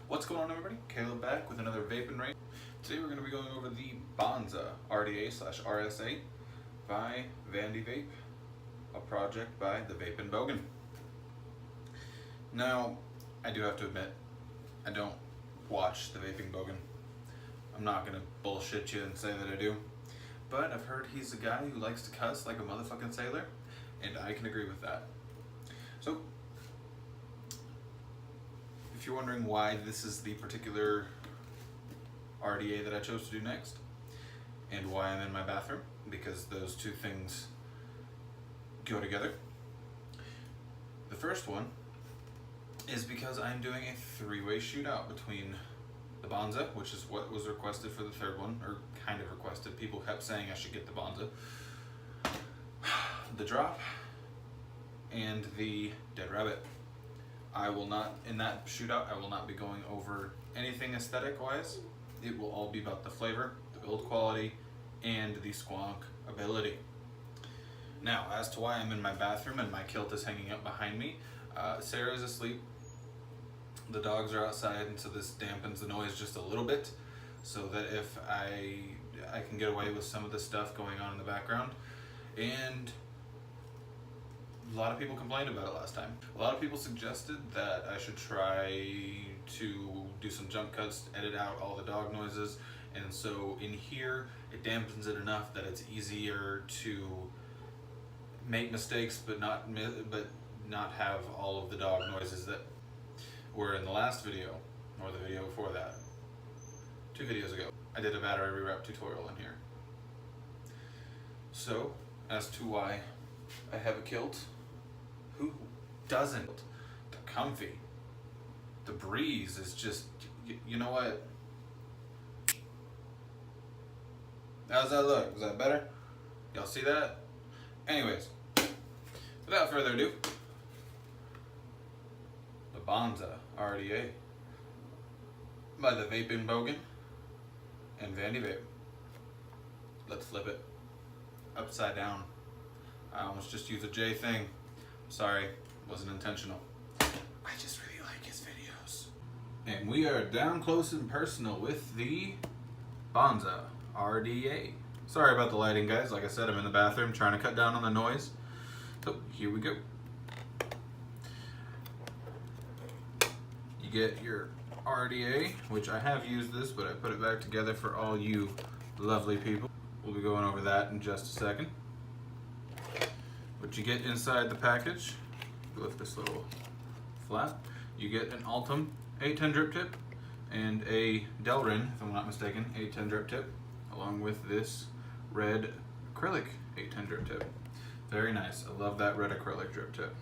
What's going on, everybody? Caleb back with another Vape'n'Rate. Today we're going to be going over the BONZA RDA/RSA by Vandy Vape, a project by the Vape'n'Bogan. Now, I do have to admit, I don't watch the Vape'n'Bogan. I'm not going to bullshit you and say that I do, but I've heard he's a guy who likes to cuss like a motherfucking sailor, and I can agree with that. So, if you're wondering why this is the particular RDA that I chose to do next, and why I'm in my bathroom, because those two things go together. The first one is because I'm doing a three-way shootout between the BONZA, which is what was requested for the third one, or kind of requested. People kept saying I should get the BONZA, the drop, and the Dead Rabbit. I will not, in that shootout, I will not be going over anything aesthetic-wise. It will all be about the flavor, the build quality, and the squonk ability. Now, as to why I'm in my bathroom and my kilt is hanging up behind me, Sarah's asleep. The dogs are outside, and so this dampens the noise just a little bit, so that if I can get away with some of the stuff going on in the background. And a lot of people complained about it last time. A lot of people suggested that I should try to do some jump cuts, edit out all the dog noises, and so in here it dampens it enough that it's easier to make mistakes but not have all of the dog noises that were in the last video, or the video before that. 2 videos ago, I did a battery rewrap tutorial in here. So, as to why I have a kilt, who doesn't? They're comfy. The breeze is just, you know what? How's that look? Is that better? Y'all see that? Anyways, without further ado, the BONZA RDA by the Vape'n'Bogan and Vandy Vape. Let's flip it upside down. I almost just used a J thing. Sorry, wasn't intentional. I just really like his videos. And we are down close and personal with the BONZA RDA. Sorry about the lighting, guys. Like I said, I'm in the bathroom trying to cut down on the noise. So here we go. You get your RDA, which I have used this, but I put it back together for all you lovely people. We'll be going over that in just a second. What you get inside the package, with this little flap, you get an Altum 810 drip tip and a Delrin, if I'm not mistaken, 810 drip tip, along with this red acrylic 810 drip tip. Very nice. I love that red acrylic drip tip.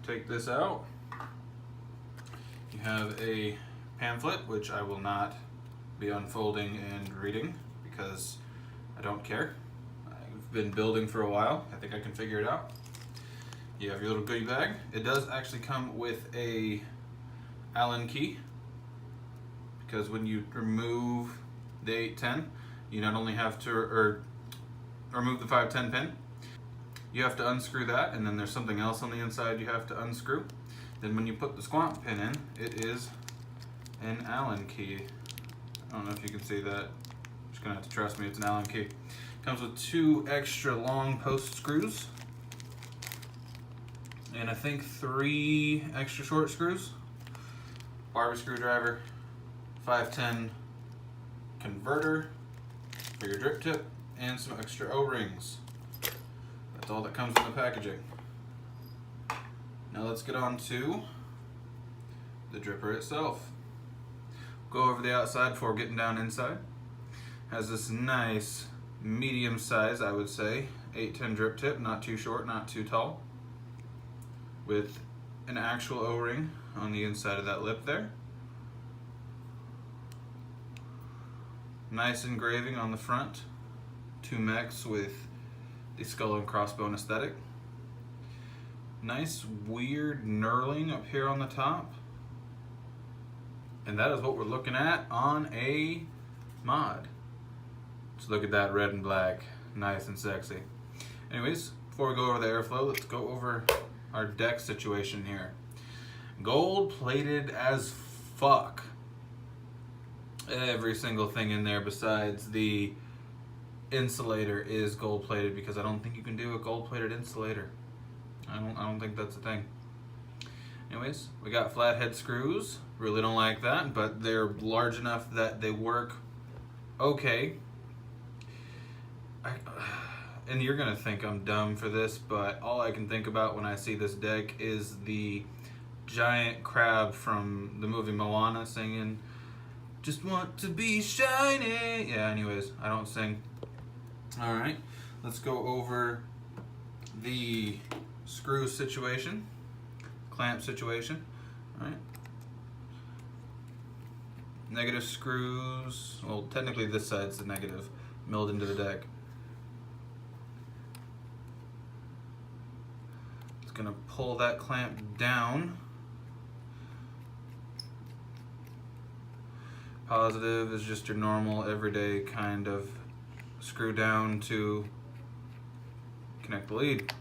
Take this out. You have a pamphlet, which I will not be unfolding and reading because I don't care. I've been building for a while. I think I can figure it out. You have your little goodie bag. It does actually come with a Allen key, because when you remove the 810, you not only have to remove the 510 pin, you have to unscrew that, and then there's something else on the inside you have to unscrew. Then when you put the squonk pin in, it is an Allen key. I don't know if you can see that. You're just gonna have to trust me, it's an Allen key. Comes with 2 extra long post screws, and I think 3 extra short screws. Barbie screwdriver, 510 converter for your drip tip, and some extra O-rings. That's all that comes in the packaging. Now let's get on to the dripper itself. Go over the outside before getting down inside. Has this nice medium size, I would say, 810 drip tip, not too short, not too tall, with an actual O-ring on the inside of that lip there. Nice engraving on the front, 2 mechs with the skull and crossbone aesthetic. Nice weird knurling up here on the top. And that is what we're looking at on a mod. Just look at that red and black, nice and sexy. Anyways, before we go over the airflow, let's go over our deck situation here. Gold plated as fuck. Every single thing in there besides the insulator is gold plated, because I don't think you can do a gold plated insulator. I don't think that's a thing. Anyways, we got flathead screws. Really don't like that, but they're large enough that they work okay. And you're gonna think I'm dumb for this, but all I can think about when I see this deck is the giant crab from the movie Moana singing, "Just want to be shiny." Yeah, anyways, I don't sing. Alright, let's go over the screw situation, clamp situation. Alright. Negative screws, well, technically this side's the negative, milled into the deck. It's gonna pull that clamp down. Positive is just your normal, everyday kind of screw down to connect the lead.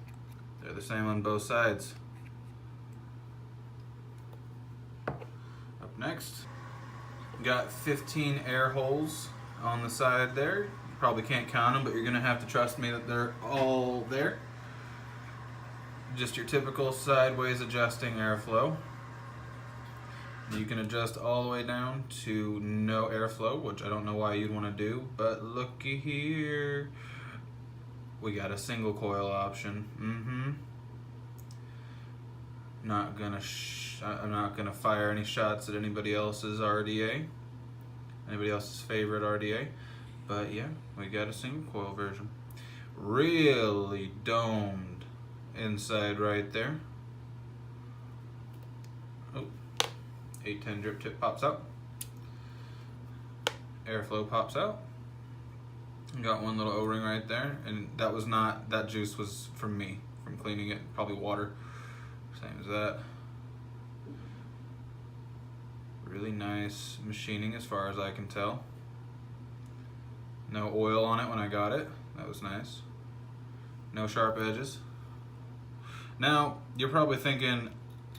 They're the same on both sides. Up next, got 15 air holes on the side there. You probably can't count them, but you're gonna have to trust me that they're all there. Just your typical sideways adjusting airflow. You can adjust all the way down to no airflow, which I don't know why you'd want to do, but looky here. We got a single coil option. I'm not gonna fire any shots at anybody else's RDA, anybody else's favorite RDA, but yeah, we got a single coil version. Really domed inside right there. 810 drip tip pops out. Airflow pops out. Got one little O-ring right there, and that was not, that juice was from me, from cleaning it, probably water, same as that. Really nice machining as far as I can tell. No oil on it when I got it, that was nice. No sharp edges. Now, you're probably thinking,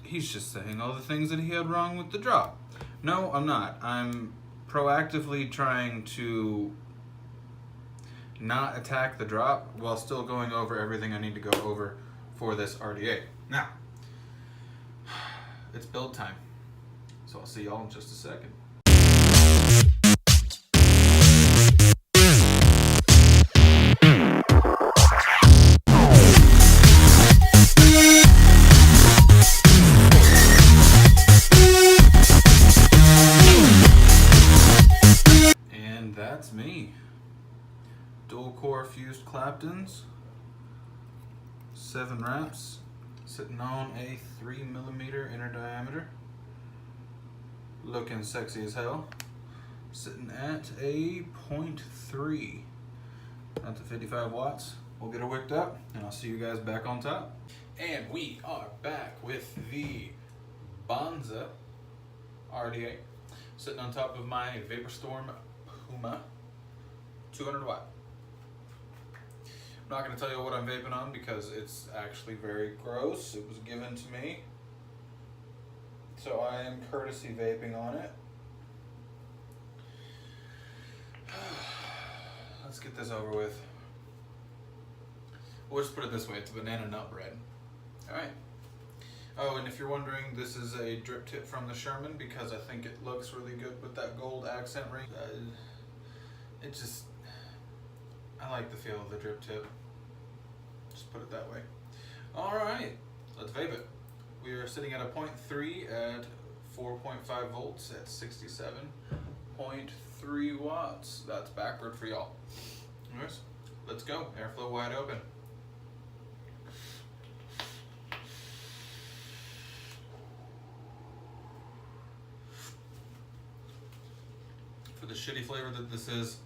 he's just saying all the things that he had wrong with the drop. No, I'm not. I'm proactively trying to not attack the drop while still going over everything I need to go over for this RDA. Now, it's build time. So I'll see y'all in just a second. That's me. Dual core fused Claptons, 7 wraps, sitting on a 3mm inner diameter, looking sexy as hell, sitting at a 0.3. That's a 55 watts. We'll get her wicked up, and I'll see you guys back on top. And we are back with the BONZA RDA, sitting on top of my VaporStorm Puma 200 watt. I'm not going to tell you what I'm vaping on because it's actually very gross. It was given to me, so I am courtesy vaping on it. Let's get this over with. We'll just put it this way, it's banana nut bread. Alright. Oh, and if you're wondering, this is a drip tip from the Sherman because I think it looks really good with that gold accent ring. I like the feel of the drip tip. Just put it that way. Alright, let's vape it. We are sitting at a 0.3 at 4.5 volts at 67.3 watts. That's backward for y'all. Anyways, let's go. Airflow wide open. For the shitty flavor that this is,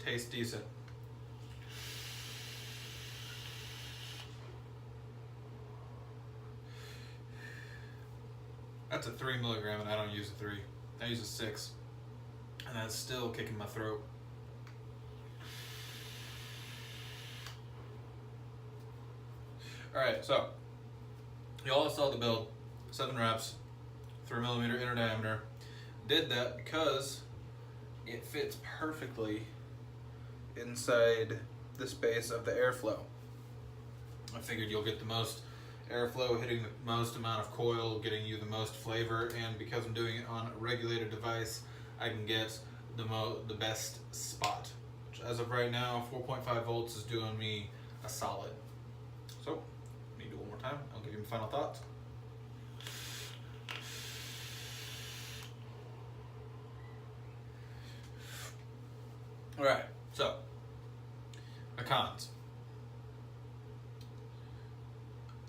tastes decent. That's a 3 milligram and I don't use a 3. I use a 6. And that's still kicking my throat. Alright, so y'all saw the build. 7 reps, 3mm inner diameter. Did that because it fits perfectly inside the space of the airflow. I figured you'll get the most airflow, hitting the most amount of coil, getting you the most flavor, and because I'm doing it on a regulated device, I can get the best spot. Which as of right now, 4.5 volts is doing me a solid. So, need to do it one more time. I'll give you my final thoughts. Alright, so, the cons.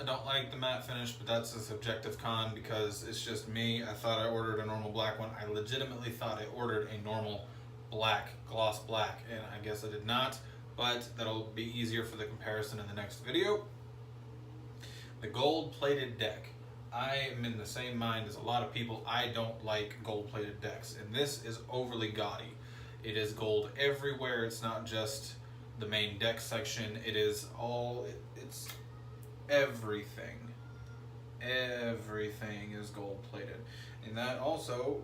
I don't like the matte finish, but that's a subjective con because it's just me. I thought I ordered a normal black one. I legitimately thought I ordered a normal black, gloss black, and I guess I did not, but that'll be easier for the comparison in the next video. The gold-plated deck. I am in the same mind as a lot of people. I don't like gold-plated decks, and this is overly gaudy. It is gold everywhere. It's not just the main deck section. It is all, it's everything. Everything is gold plated. And that also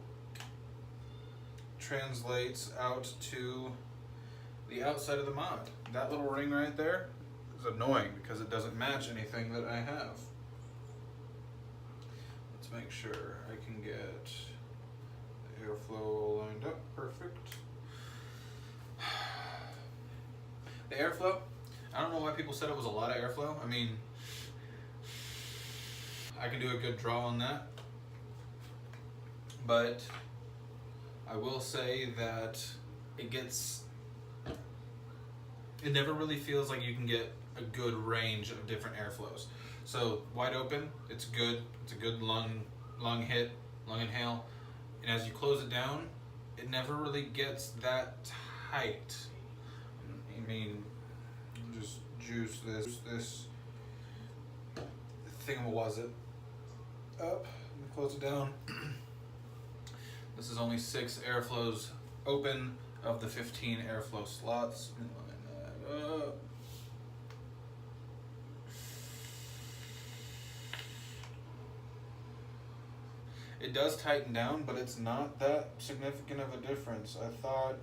translates out to the outside of the mod. That little ring right there is annoying because it doesn't match anything that I have. Let's make sure I can get the airflow lined up perfect. The airflow, I don't know why people said it was a lot of airflow. I mean, I can do a good draw on that, but I will say that it never really feels like you can get a good range of different airflows. So wide open, it's good. It's a good lung hit, lung inhale. And as you close it down, it never really gets that tight. I mean, just juice this thingamawazit up and close it down. This is only 6 airflows open of the 15 airflow slots. Line that up. It does tighten down, but it's not that significant of a difference. I thought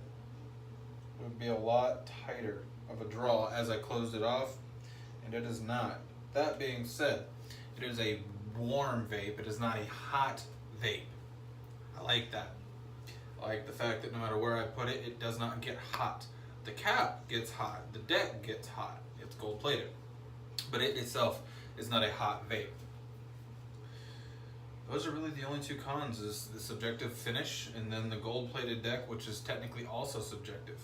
it would be a lot tighter of a draw as I closed it off, and it is not. That being said, it is a warm vape. It is not a hot vape. I like that. I like the fact that no matter where I put it, it does not get hot. The cap gets hot. The deck gets hot. It's gold plated. But it itself is not a hot vape. Those are really the only 2 cons, is the subjective finish and then the gold plated deck, which is technically also subjective.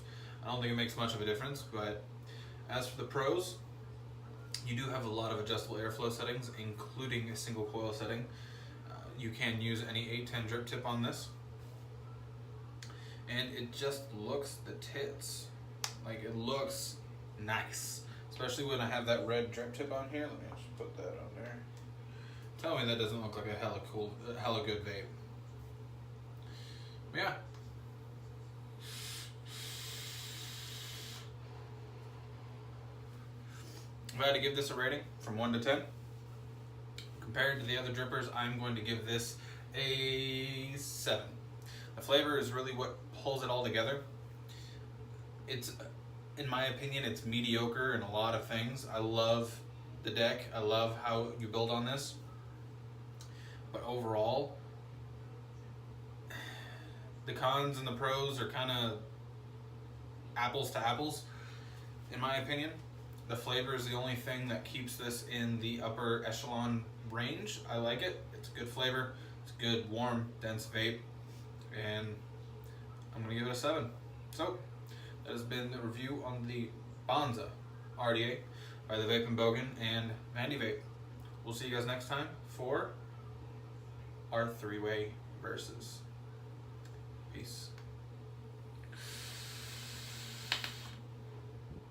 I don't think it makes much of a difference, but as for the pros, you do have a lot of adjustable airflow settings, including a single coil setting. You can use any 810 drip tip on this. And it just looks the tits. Like, it looks nice. Especially when I have that red drip tip on here. Let me just put that on there. Tell me that doesn't look like a hella good vape. Yeah. If I had to give this a rating from 1 to 10, compared to the other drippers, I'm going to give this a 7. The flavor is really what pulls it all together. It's, in my opinion, it's mediocre in a lot of things. I love the deck. I love how you build on this. But overall, the cons and the pros are kind of apples to apples, in my opinion. The flavor is the only thing that keeps this in the upper echelon range. I like it. It's a good flavor. It's a good, warm, dense vape. And I'm going to give it a 7. So, that has been the review on the BONZA RDA by the Vape'n'Bogan and Vandy Vape. We'll see you guys next time for our 3-way versus. Peace.